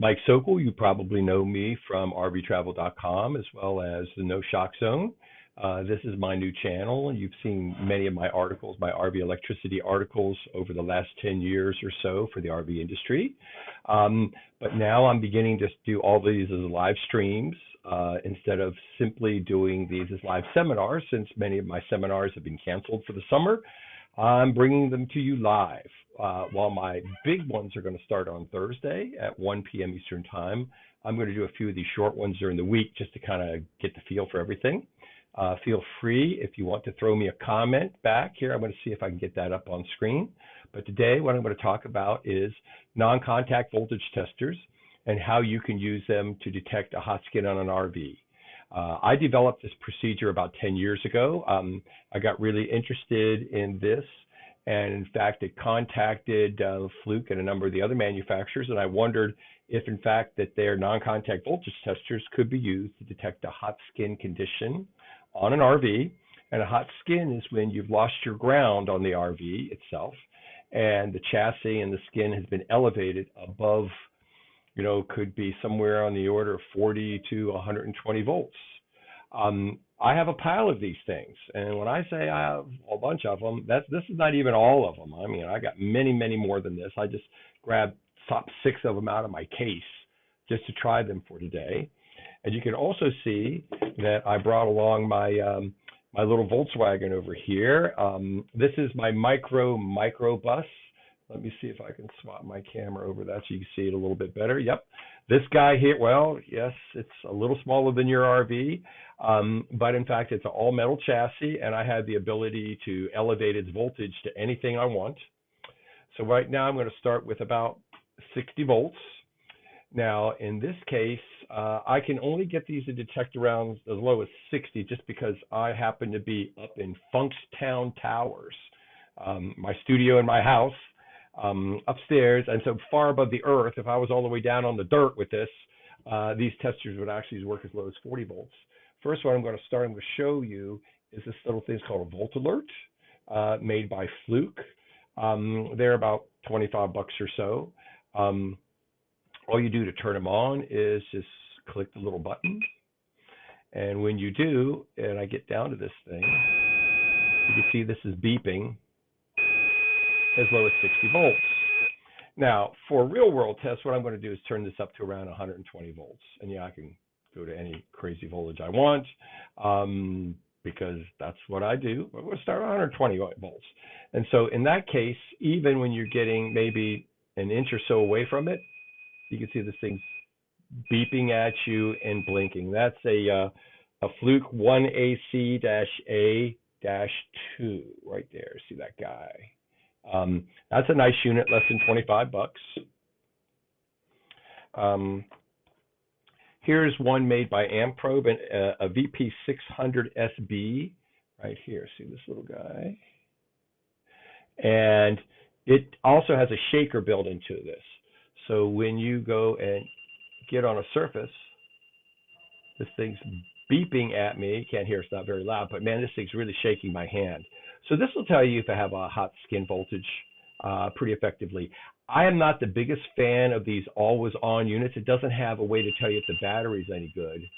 Mike Sokol, you probably know me from RVtravel.com as well as the No Shock Zone. This is my new channel. You've seen many of my articles, my RVelectricity articles over the last 10 years or so for the RV industry. But now I'm beginning to do all these as live streams instead of simply doing these as live seminars, since many of my seminars have been canceled for the summer. I'm bringing them to you live. While my big ones are going to start on Thursday at 1 p.m. Eastern Time, I'm going to do a few of these short ones during the week just to kind of get the feel for everything. Feel free if you want to throw me a comment back here. I'm going to see if I can get that up on screen. But today what I'm going to talk about is non-contact voltage testers and how you can use them to detect a hot skin on an RV. I developed this procedure about 10 years ago. I got really interested in this, and in fact it contacted Fluke and a number of the other manufacturers, and I wondered if in fact that their non-contact voltage testers could be used to detect a hot skin condition on an RV. And a hot skin is when you've lost your ground on the RV itself and the chassis and the skin has been elevated above, could be somewhere on the order of 40 to 120 volts. I have a pile of these things, and when I say I have a bunch of them, this is not even all of them. I mean, I got many, many more than this. I just grabbed top 6 of them out of my case just to try them for today. And you can also see that I brought along my my little Volkswagen over here. This is my Microbus. Let me see if I can swap my camera over that so you can see it a little bit better. Yep. This guy here, well, yes, it's a little smaller than your RV, but in fact, it's an all-metal chassis, and I have the ability to elevate its voltage to anything I want. So right now, I'm going to start with about 60 volts. Now, in this case, I can only get these to detect around as low as 60 just because I happen to be up in Funkstown Towers, my studio in my house. Upstairs, and so far above the earth, if I was all the way down on the dirt with this, these testers would actually work as low as 40 volts. First one I'm going to show you is this little thing called a Revolt Alert, made by Fluke. They're about 25 bucks or so. All you do to turn them on is just click the little button, and when you do, and I get down to this thing, you can see this is beeping as low as 60 volts. Now, for real world tests, what I'm going to do is turn this up to around 120 volts. And yeah, I can go to any crazy voltage I want because that's what I do. But we'll start at 120 volts. And so in that case, even when you're getting maybe an inch or so away from it, you can see this thing's beeping at you and blinking. That's a Fluke 1AC-A-2 right there. See that guy? That's a nice unit, less than 25 bucks. Here's one made by Amprobe, and a VP600SB right here. See this little guy? And it also has a shaker built into this. So when you go and get on a surface, this thing's beeping at me. You can't hear, it's not very loud, but man, this thing's really shaking my hand. So this will tell you if I have a hot skin voltage pretty effectively. I am not the biggest fan of these always on units. It doesn't have a way to tell you if the battery's any good.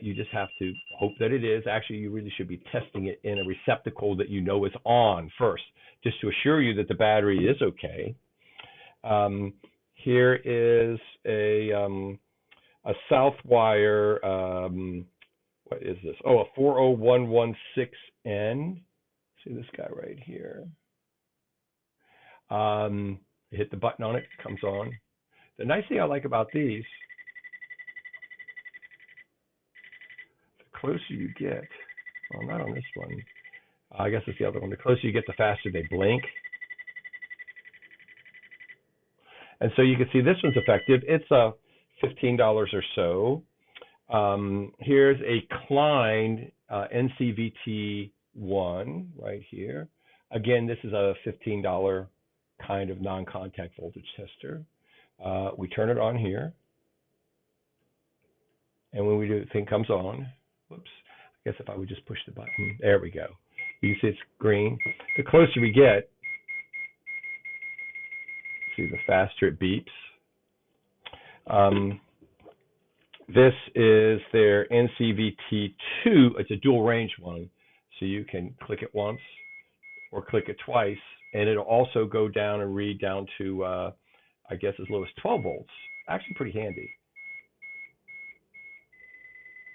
You just have to hope that it is. Actually, you really should be testing it in a receptacle that you know is on first, just to assure you that the battery is okay. Here is a Southwire, what is this? Oh, a 40116N. See this guy right here. Hit the button on it, it comes on. The nice thing I like about these, the closer you get, well, not on this one, I guess it's the other one. The closer you get, the faster they blink. And so you can see this one's effective. It's $15 or so. Here's a Klein NCVT one right here. Again, this is a $15 kind of non-contact voltage tester. We turn it on here, and when we do, the thing comes on. Whoops! I guess if I would just push the button, there we go. You see it's green. The closer we get, see, the faster it beeps. This is their NCVT2. It's a dual range one, so you can click it once or click it twice, and it'll also go down and read down to, I guess, as low as 12 volts. Actually pretty handy.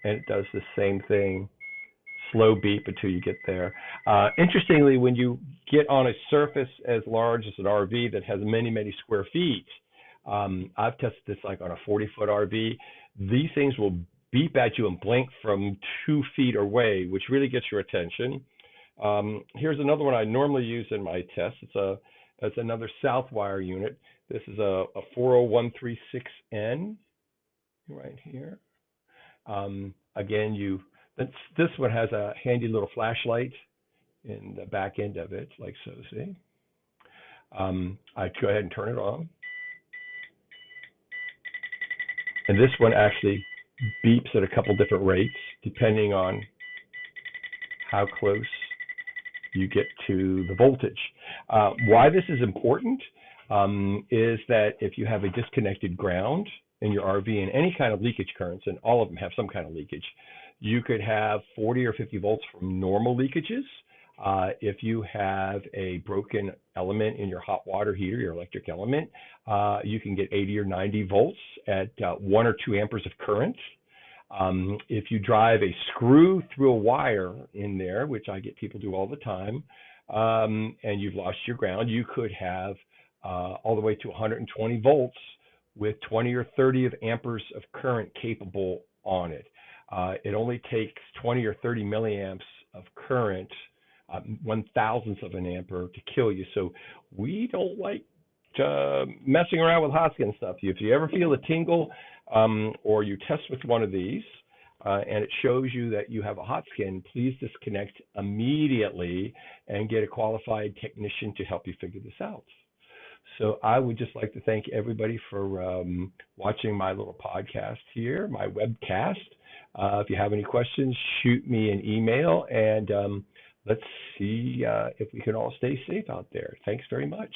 And it does the same thing, slow beep until you get there. Interestingly, when you get on a surface as large as an RV that has many, many square feet, I've tested this like on a 40-foot RV, these things will beep at you and blink from 2 feet away, which really gets your attention. Here's another one I normally use in my tests. It's another Southwire unit. This is a 40136N right here. Again, this one has a handy little flashlight in the back end of it, like so, see? I go ahead and turn it on. And this one actually beeps at a couple different rates, depending on how close you get to the voltage. Why this is important is that if you have a disconnected ground in your RV and any kind of leakage currents, and all of them have some kind of leakage, you could have 40 or 50 volts from normal leakages. If you have a broken element in your hot water heater, your electric element, you can get 80 or 90 volts at 1 or 2 amperes of current. If you drive a screw through a wire in there, which I get people do all the time, and you've lost your ground, you could have all the way to 120 volts with 20 or 30 of amperes of current capable on it. It only takes 20 or 30 milliamps of current, 1/1000th of an ampere, to kill you. So we don't like messing around with hot skin stuff. If you ever feel a tingle or you test with one of these and it shows you that you have a hot skin, please disconnect immediately and get a qualified technician to help you figure this out. So I would just like to thank everybody for watching my little podcast here, my webcast. If you have any questions, shoot me an email, and let's see if we can all stay safe out there. Thanks very much.